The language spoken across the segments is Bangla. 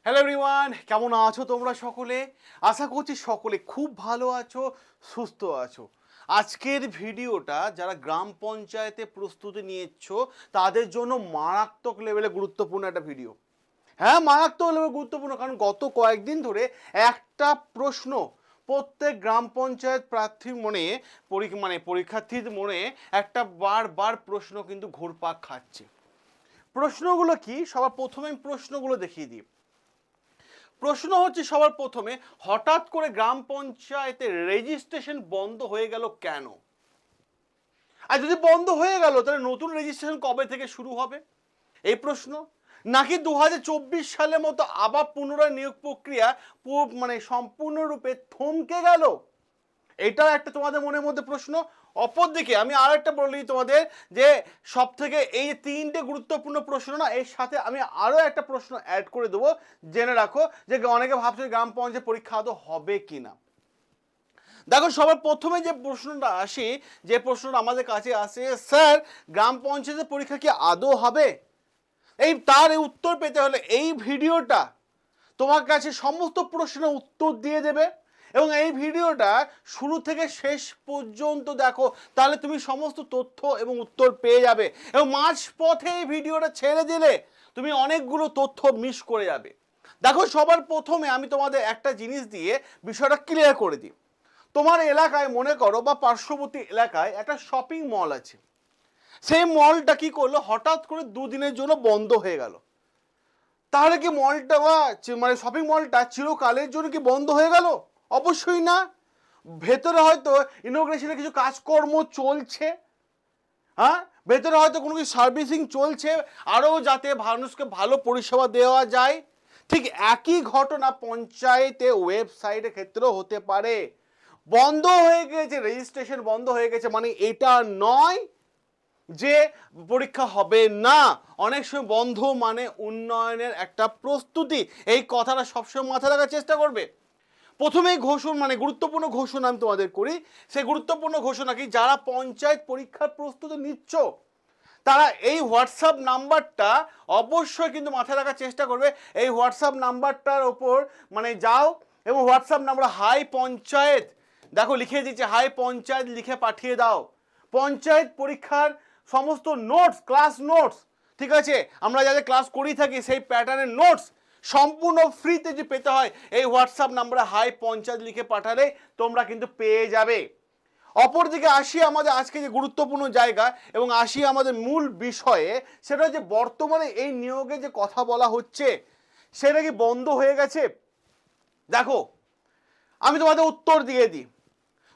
হ্যালো এভরিওয়ান, কেমন আছো তোমরা সকলে? আশা করছি সকলে খুব ভালো আছো, সুস্থ আছো। আজকের ভিডিওটা যারা গ্রাম পঞ্চায়েতে প্রস্তুতি নিয়েছো তাদের জন্য মারাত্মক লেভেলে গুরুত্বপূর্ণ একটা ভিডিও। হ্যাঁ, মারাত্মক লেভেলে গুরুত্বপূর্ণ, কারণ গত কয়েকদিন ধরে একটা প্রশ্ন প্রত্যেক গ্রাম পঞ্চায়েত প্রার্থীর মনে পরীক্ষার্থীর মনে একটা বারবার প্রশ্ন কিন্তু ঘুরপাক খাচ্ছে। প্রশ্নগুলো কি? সবার প্রথমে আমি প্রশ্নগুলো দেখিয়ে দিই। প্রশ্ন হচ্ছে সবার প্রথমে, হঠাৎ করে গ্রাম পঞ্চায়েতের রেজিস্ট্রেশন বন্ধ হয়ে গেল কেন? আর যদি বন্ধ হয়ে গেল তাহলে নতুন রেজিস্ট্রেশন কবে থেকে শুরু হবে, এই প্রশ্ন। নাকি 2024 সালের মতো আবার পুনরায় নিয়োগ প্রক্রিয়া সম্পূর্ণরূপে থমকে গেল, এটাও একটা তোমাদের মনের মধ্যে প্রশ্ন। অপরদিকে আমি আর একটা বলি তোমাদের, যে সব থেকে এই তিনটে গুরুত্বপূর্ণ প্রশ্ন না, এর সাথে আমি আরও একটা প্রশ্ন অ্যাড করে দেবো। জেনে রাখো যে অনেকে ভাবছে গ্রাম পঞ্চায়েত পরীক্ষা আদৌ হবে কিনা। দেখো, সবার প্রথমে যে প্রশ্নটা আসে, যে প্রশ্নটা আমাদের কাছে আসে, স্যার গ্রাম পঞ্চায়েতের পরীক্ষা কি আদৌ হবে? তার উত্তর পেতে হলে এই ভিডিওটা তোমার কাছে সমস্ত প্রশ্নের উত্তর দিয়ে দেবে, এবং এই ভিডিওটা শুরু থেকে শেষ পর্যন্ত দেখো, তাহলে তুমি সমস্ত তথ্য এবং উত্তর পেয়ে যাবে। এবং মাঝ পথে এই ভিডিওটা ছেড়ে দিলে তুমি অনেকগুলো তথ্য মিস করে যাবে। দেখো, সবার প্রথমে আমি তোমাদের একটা জিনিস দিয়ে বিষয়টা ক্লিয়ার করে দিই। তোমার এলাকায় মনে করো বা পার্শ্ববর্তী এলাকায় একটা শপিং মল আছে। সেই মলটা কি করলো, হঠাৎ করে দুদিনের জন্য বন্ধ হয়ে গেল। তাহলে কি মলটা বা শপিং মলটা চিরকালের জন্য কি বন্ধ হয়ে গেল? অবশ্যই না। ভেতরে হয়তো ইনোগ্রেশনের কিছু কাজকর্ম চলছে, হ্যাঁ, ভেতরে হয়তো কোনো কিছু সার্ভিসিং চলছে, আরও যাতে মানুষকে ভালো পরিষেবা দেওয়া যায়। ঠিক একই ঘটনা পঞ্চায়েতে ওয়েবসাইটের ক্ষেত্রেও হতে পারে। বন্ধ হয়ে গেছে, রেজিস্ট্রেশন বন্ধ হয়ে গেছে মানে এটা নয় যে পরীক্ষা হবে না। অনেক সময় বন্ধ মানে উন্নয়নের একটা প্রস্তুতি, এই কথাটা সবসময় মাথায় রাখার চেষ্টা করবে। প্রথমেই গুরুত্বপূর্ণ ঘোষণা আমি তোমাদের করি। সেই গুরুত্বপূর্ণ ঘোষণা কি, যারা পঞ্চায়েত পরীক্ষার প্রস্তুতি নিচ্ছ তারা এই হোয়াটসঅ্যাপ নাম্বারটা অবশ্যই কিন্তু মাথায় রাখার চেষ্টা করবে। এই হোয়াটসঅ্যাপ নাম্বারটার ওপর যাও এবং হোয়াটসঅ্যাপ নাম্বার হাই পঞ্চায়েত, দেখো লিখে দিচ্ছে হাই পঞ্চায়েত, লিখে পাঠিয়ে দাও। পঞ্চায়েত পরীক্ষার সমস্ত নোটস, ক্লাস নোটস, ঠিক আছে, আমরা যাদের ক্লাস করি থাকি সেই প্যাটার্নের নোটস সম্পূর্ণ ফ্রিতে যে পেতে হয়, এই হোয়াটসঅ্যাপ নাম্বারে হাই পঞ্চায়েত লিখে পাঠালে তোমরা কিন্তু পেয়ে যাবে। অপরদিকে আসি আমাদের আজকে যে গুরুত্বপূর্ণ জায়গা এবং আসি আমাদের মূল বিষয়ে, সেটা হচ্ছে বর্তমানে এই নিয়োগে যে কথা বলা হচ্ছে সেটা কি বন্ধ হয়ে গেছে? দেখো, আমি তোমাদের উত্তর দিয়ে দিই।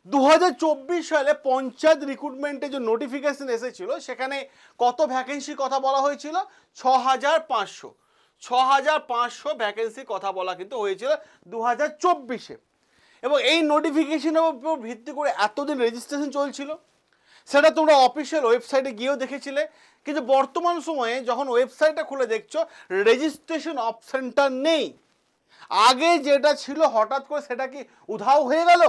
2024 সালে পঞ্চায়েত রিক্রুটমেন্টের যে নোটিফিকেশন এসেছিল সেখানে কত ভ্যাকেন্সির কথা বলা হয়েছিল? 6500 ভ্যাকেন্সির কথা বলা কিন্তু হয়েছিল 2024-এ। এবং এই নোটিফিকেশনের উপর ভিত্তি করে এতদিন রেজিস্ট্রেশন চলছিল, সেটা তোমরা অফিসিয়াল ওয়েবসাইটে গিয়েও দেখেছিলে। কিন্তু বর্তমান সময়ে যখন ওয়েবসাইটটা খুলে দেখছো, রেজিস্ট্রেশন অপশানটা নেই। আগে যেটা ছিল হঠাৎ করে সেটা কি উধাও হয়ে গেল?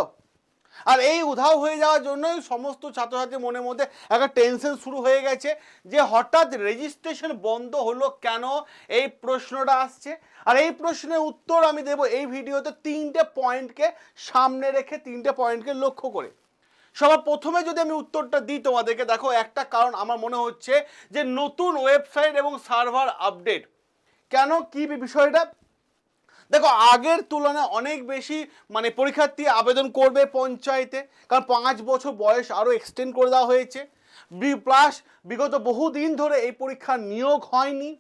আর এই উধাও হয়ে যাওয়ার জন্যই সমস্ত ছাত্রছাত্রীর মনের মধ্যে একটা টেনশন শুরু হয়ে গেছে যে হঠাৎ রেজিস্ট্রেশন বন্ধ হলো কেন, এই প্রশ্নটা আসছে। আর এই প্রশ্নের উত্তর আমি দেব এই ভিডিওতে তিনটে পয়েন্টকে সামনে রেখে, তিনটে পয়েন্টকে লক্ষ্য করে। সবার প্রথমে যদি আমি উত্তরটা দিই তোমাদেরকে, দেখো একটা কারণ আমার মনে হচ্ছে যে নতুন ওয়েবসাইট এবং সার্ভার আপডেট। কেন, কি বিষয়টা? দেখো, আগের তুলনায় অনেক বেশি পরীক্ষার্থী আবেদন করবে পঞ্চায়েতে, কারণ 5 বছর বয়স আরও এক্সটেন্ড করে দেওয়া হয়েছে। প্লাস বিগত বহুদিন ধরে এই পরীক্ষা নিয়োগ হয়নি।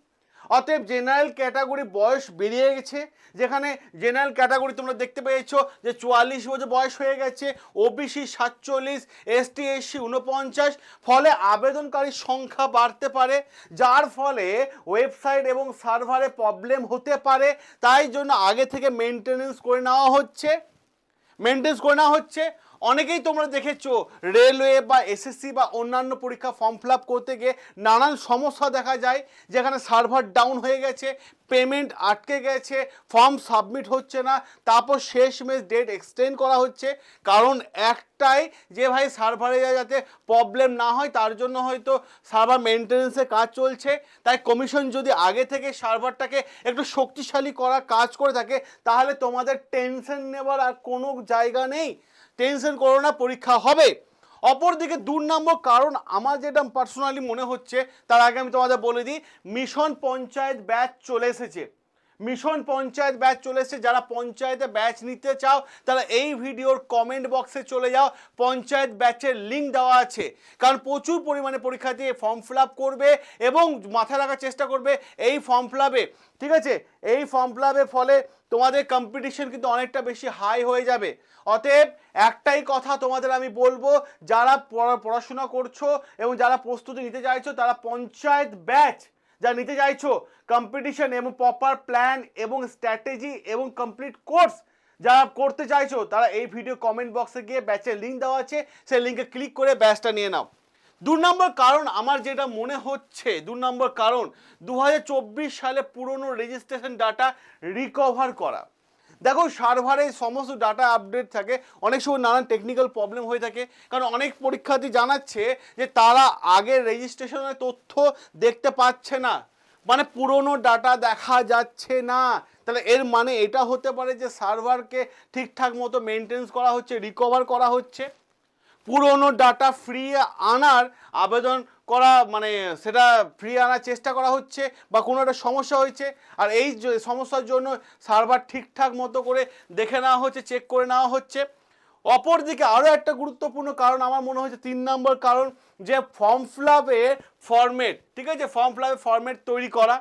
অতএব জেনারেল ক্যাটাগরি বয়স বেরিয়ে গেছে, যেখানে জেনারেল ক্যাটাগরি তোমরা দেখতে পেয়েছো যে 44 বছর বয়স হয়ে গেছে, ওবিসি 47, এসটি এসসি 49। ফলে আবেদনকারীর সংখ্যা বাড়তে পারে, যার ফলে ওয়েবসাইট এবং সার্ভারে প্রবলেম হতে পারে। তাই জন্য আগে থেকে মেনটেনেন্স করে নেওয়া হচ্ছে। অনেকেই তোমরা দেখেছো রেলওয়ে বা এসএসসি বা অন্যান্য পরীক্ষা ফর্ম ফিল আপ করতে গিয়ে নানান সমস্যা দেখা যায়, যেখানে সার্ভার ডাউন হয়ে গেছে, পেমেন্ট আটকে গেছে, ফর্ম সাবমিট হচ্ছে না, তারপর শেষমেশ ডেট এক্সটেন্ড করা হচ্ছে। কারণ একটাই যে ভাই সার্ভারে যাতে প্রবলেম না হয়, তার জন্য হয়তো সার্ভার মেনটেন্যান্সের কাজ চলছে। তাই কমিশন যদি আগে থেকে সার্ভারটাকে একটু শক্তিশালী করার কাজ করে থাকে, তাহলে তোমাদের টেনশন নেবার আর কোনো জায়গা নেই। টেনশন করো না, পরীক্ষা হবে। অপরদিকে 2 নম্বর কারণ আমার যেটা পার্সোনালি মনে হচ্ছে, তার আগে আমি তোমাদের বলে দিই, মিশন পঞ্চায়েত ব্যাচ চলে এসেছে। মিশন পঞ্চায়েত ব্যাচ চলে এসেছে। যারা পঞ্চায়েতে ব্যাচ নিতে চাও তারা এই ভিডিওর কমেন্ট বক্সে চলে যাও, পঞ্চায়েত ব্যাচের লিঙ্ক দেওয়া আছে। কারণ প্রচুর পরিমাণে পরীক্ষার্থী ফর্ম ফিল আপ করবে এবং মাথায় রাখার চেষ্টা করবে এই ফর্ম ফিল আপে, ঠিক আছে, এই ফর্ম ফিল আপের ফলে তোমাদের কম্পিটিশন কিন্তু অনেকটা বেশি হাই হয়ে যাবে। অতএব একটাই কথা তোমাদের আমি বলবো, যারা পড়াশোনা করছো এবং যারা প্রস্তুতি নিতে চাইছো, তারা পঞ্চায়েত ব্যাচ যা নিতে চাইছো, কম্পিটিশন এবং প্রপার প্ল্যান এবং স্ট্র্যাটেজি এবং কমপ্লিট কোর্স যারা করতে চাইছো, তারা এই ভিডিও কমেন্ট বক্সে গিয়ে ব্যাচের লিঙ্ক দেওয়া আছে, সেই লিঙ্কে ক্লিক করে ব্যাচটা নিয়ে নাও। 2 নম্বর কারণ আমার যেটা মনে হচ্ছে, 2 নম্বর কারণ 2024 সালে পুরনো রেজিস্ট্রেশন ডাটা রিকভার করা। দেখো সার্ভারে সমস্ত ডাটা আপডেট থাকে, অনেক সময় নানান টেকনিক্যাল প্রবলেম হয়ে থাকে। কারণ অনেক পরীক্ষার্থী জানাচ্ছে যে তারা আগের রেজিস্ট্রেশনের তথ্য দেখতে পাচ্ছে না, মানে পুরনো ডাটা দেখা যাচ্ছে না। তাহলে এর মানে এটা হতে পারে যে সার্ভারকে ঠিকঠাক মতো মেনটেন্স করা হচ্ছে, রিকভার করা হচ্ছে। পুরনো ডাটা ফ্রি আনার আবেদন করা, মানে সেটা ফ্রি আনার চেষ্টা করা হচ্ছে, বা কোনো একটা সমস্যা হয়েছে আর এই সমস্যার জন্য সার্ভার ঠিকঠাক মতো করে দেখে নেওয়া হচ্ছে, চেক করে নেওয়া হচ্ছে। অপরদিকে আরও একটা গুরুত্বপূর্ণ কারণ আমার মনে হচ্ছে 3 নম্বর কারণ, যে ফর্ম ফিল আপের ফরম্যাট, ঠিক আছে, ফর্ম ফিল আপের ফরম্যাট তৈরি করা।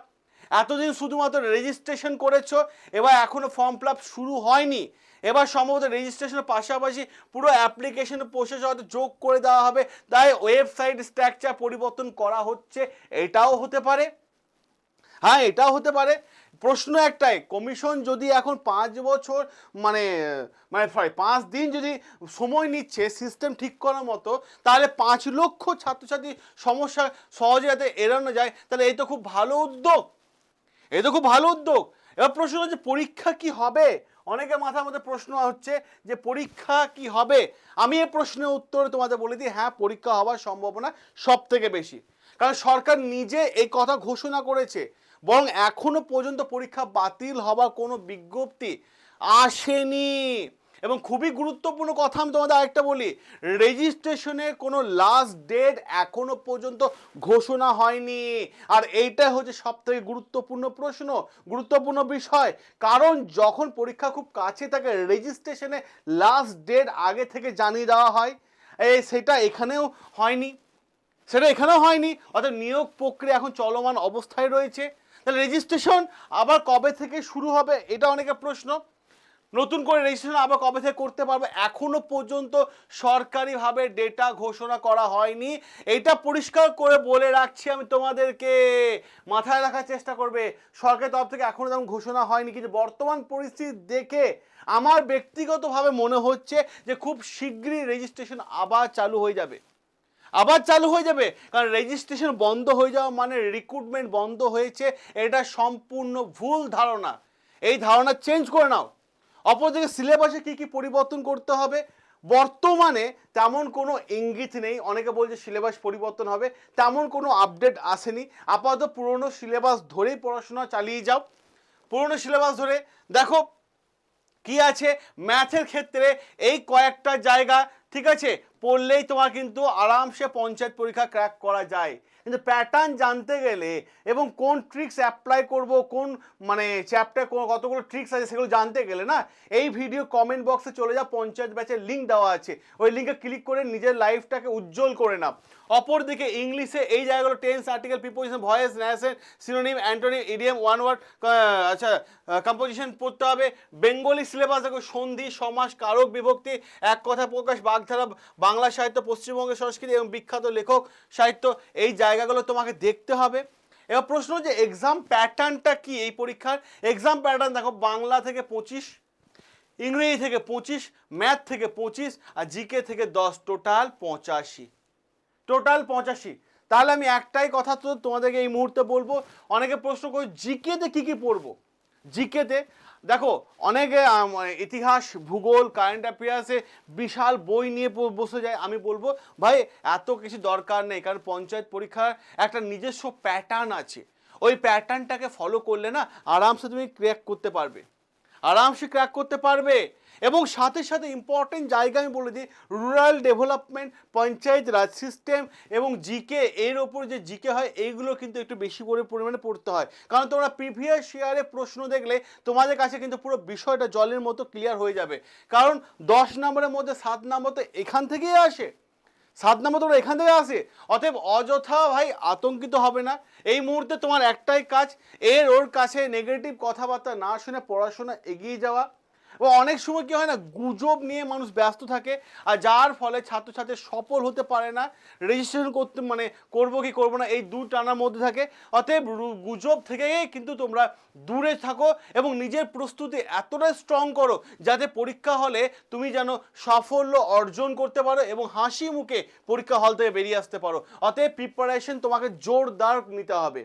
এতদিন শুধুমাত্র রেজিস্ট্রেশন করেছো, এবার এখনও ফর্ম ফিল আপ শুরু হয়নি, এবার সম্ভবত রেজিস্ট্রেশনের পাশাপাশি পুরো অ্যাপ্লিকেশনের প্রসেস হয়তো যোগ করে দেওয়া হবে, তাই ওয়েবসাইট স্ট্রাকচার পরিবর্তন করা হচ্ছে, এটাও হতে পারে। হ্যাঁ, এটাও হতে পারে। প্রশ্ন একটাই, কমিশন যদি এখন 5 বছর মানে মানে 5 দিন যদি সময় নিচ্ছে সিস্টেম ঠিক করার মতো, তাহলে 5 লক্ষ ছাত্রছাত্রী সমস্যা সহজে যাতে এড়ানো যায়, তাহলে এই তো খুব ভালো উদ্যোগ, এই তো খুব ভালো উদ্যোগ। এবার প্রশ্ন হচ্ছে পরীক্ষা কি হবে। অনেকের মাথার মধ্যে প্রশ্ন হচ্ছে যে পরীক্ষা কি হবে। আমি এই প্রশ্নের উত্তরে তোমাদের বলে দিই, হ্যাঁ, পরীক্ষা হওয়ার সম্ভাবনা সব থেকে বেশি। কারণ সরকার নিজে এই কথা ঘোষণা করেছে, বরং এখনো পর্যন্ত পরীক্ষা বাতিল হওয়ার কোনো বিজ্ঞপ্তি আসেনি। এবং খুবই গুরুত্বপূর্ণ কথা আমি তোমাদের আরেকটা বলি, রেজিস্ট্রেশনের কোনো লাস্ট ডেট এখনো পর্যন্ত ঘোষণা হয়নি। আর এইটাই হচ্ছে সবথেকে গুরুত্বপূর্ণ প্রশ্ন, গুরুত্বপূর্ণ বিষয়। কারণ যখন পরীক্ষা খুব কাছে থাকে, রেজিস্ট্রেশনে লাস্ট ডেট আগে থেকে জানিয়ে দেওয়া হয়, সেটা এখানেও হয়নি, সেটা এখানেও হয়নি। অর্থাৎ নিয়োগ প্রক্রিয়া এখন চলমান অবস্থায় রয়েছে। তাহলে রেজিস্ট্রেশন আবার কবে থেকে শুরু হবে, এটা অনেকের প্রশ্ন। নতুন করে রেজিস্ট্রেশন আবার কবে থেকে করতে পারবে, এখনো পর্যন্ত সরকারিভাবে ডেটা ঘোষণা করা হয়নি। এটা পরিষ্কার করে বলে রাখছি আমি তোমাদেরকে, মাথায় রাখার চেষ্টা করবে। সরকারের তরফ থেকে এখনো তেমন ঘোষণা হয়নি, কিন্তু বর্তমান পরিস্থিতি দেখে আমার ব্যক্তিগতভাবে মনে হচ্ছে যে খুব শীঘ্রই রেজিস্ট্রেশন আবার চালু হয়ে যাবে, আবার চালু হয়ে যাবে। কারণ রেজিস্ট্রেশন বন্ধ হয়ে যাওয়া মানে রিক্রুটমেন্ট বন্ধ হয়েছে, এটা সম্পূর্ণ ভুল ধারণা। এই ধারণা চেঞ্জ করে নাও। অপরদিকে সিলেবাসে কি কি পরিবর্তন করতে হবে, বর্তমানে তেমন কোনো ইঙ্গিত নেই। অনেকে বলছে সিলেবাস পরিবর্তন হবে, তেমন কোনো আপডেট আসেনি। আপাতত পুরনো সিলেবাস ধরেই পড়াশোনা চালিয়ে যাও, পুরনো সিলেবাস ধরে দেখো কি আছে। ম্যাথের ক্ষেত্রে এই কয়েকটা জায়গা, ঠিক আছে, পড়লেই তোমার কিন্তু আরামসে পঞ্চায়েত পরীক্ষা ক্র্যাক করা যায়। কিন্তু প্যাটার্ন জানতে গেলে এবং কোন ট্রিক্স অ্যাপ্লাই করব, কোন মানে চ্যাপ্টার কতগুলো ট্রিক্স আছে সেগুলো জানতে গেলে না, এই ভিডিও কমেন্ট বক্সে চলে যাও, পঞ্চায়েত ব্যাচের লিঙ্ক দেওয়া আছে, ওই লিঙ্কে ক্লিক করে নিজের লাইফটাকে উজ্জ্বল করে নাও। অপরদিকে ইংলিশে এই জায়গাগুলো tense, article, preposition, voice, narration, synonym, antonym, idiom, one word, আচ্ছা, কম্পোজিশন পড়তে হবে। বেঙ্গলি সিলেবাস দেখো, সন্ধি, সমাস, কারক, বিভক্তি, এক কথা প্রকাশ, বাগধারা, বাংলা সাহিত্য, পশ্চিমবঙ্গের সংস্কৃতি এবং বিখ্যাত লেখক সাহিত্য, এই জায়গাগুলো তোমাকে দেখতে হবে। এবার প্রশ্ন যে এক্সাম প্যাটার্নটা কি এই পরীক্ষার। এক্সাম প্যাটার্ন দেখো, বাংলা থেকে 25, ইংরেজি থেকে 25, ম্যাথ থেকে 25 আর জিকে থেকে 10, টোটাল 85। টোটাল 85। তাহলে আমি একটাই কথা তো তোমাদেরকে এই মুহূর্তে বলবো, অনেকে প্রশ্ন করে জিকেতে কি কি পড়বো। জিকেতে দেখো অনেকে ইতিহাস, ভূগোল, কারেন্ট অ্যাফেয়ার্সে বিশাল বই নিয়ে বসে যায়। আমি বলবো ভাই এত কিছু দরকার নেই, কারণ পঞ্চায়েত পরীক্ষার একটা নিজস্ব প্যাটার্ন আছে, ওই প্যাটার্নটাকে ফলো করলে না আরামসে তুমি ক্র্যাক করতে পারবে, আরামসে ক্র্যাক করতে পারবে। এবং সাথে সাথে ইম্পর্টেন্ট জায়গা আমি বলে দিই, রুরাল ডেভেলপমেন্ট, পঞ্চায়েত রাজ সিস্টেম এবং জিকে, এর ওপর যে জিকে হয় এইগুলো কিন্তু একটু বেশি করে পরিমাণে পড়তে হয়, কারণ তোমরা প্রিভিয়াস ইয়ারে প্রশ্ন দেখলে তোমাদের কাছে কিন্তু পুরো বিষয়টা জলের মতো ক্লিয়ার হয়ে যাবে। কারণ 10 নম্বরের মধ্যে 7 নম্বর তো এখান থেকেই আসে, 7 নম্বর তোমরা এখান থেকে আসে। অতএব অযথা ভাই আতঙ্কিত হবে না। এই মুহূর্তে তোমার একটাই কাজ, ওর কাছে নেগেটিভ কথাবার্তা না শুনে পড়াশোনা এগিয়ে যাওয়া। ও অনেক সময় কি হয় না, গুজব নিয়ে মানুষ ব্যস্ত থাকে, আর যার ফলে ছাত্রছাত্রী সফল হতে পারে না, রেজিস্ট্রেশন করতে মানে করবো কি করবো না এই দু টানার মধ্যে থাকে। অতএব গুজব থেকে কিন্তু তোমরা দূরে থাকো এবং নিজের প্রস্তুতি এতটা স্ট্রং করো যাতে পরীক্ষা হলে তুমি যেন সাফল্য অর্জন করতে পারো এবং হাসি মুখে পরীক্ষা হল থেকে বেরিয়ে আসতে পারো। অতএব প্রিপারেশন তোমাকে জোরদার নিতে হবে।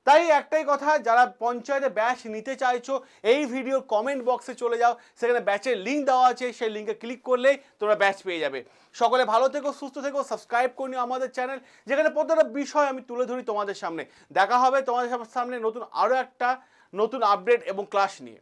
তাই একটাই কথা, যারা পঞ্চায়েতে ব্যাচ নিতে চাইছো এই ভিডিওর কমেন্ট বক্সে চলে যাও, সেখানে ব্যাচের লিঙ্ক দেওয়া আছে, সেই লিঙ্কে ক্লিক করলেই তোমরা ব্যাচ পেয়ে যাবে। সকলে ভালো থেকো, সুস্থ থেকো, সাবস্ক্রাইব করে নিও আমাদের চ্যানেল, যেখানে প্রত্যেকটা বিষয় আমি তুলে ধরি তোমাদের সামনে। দেখা হবে তোমাদের সামনে নতুন আরও একটা নতুন আপডেট এবং ক্লাস নিয়ে।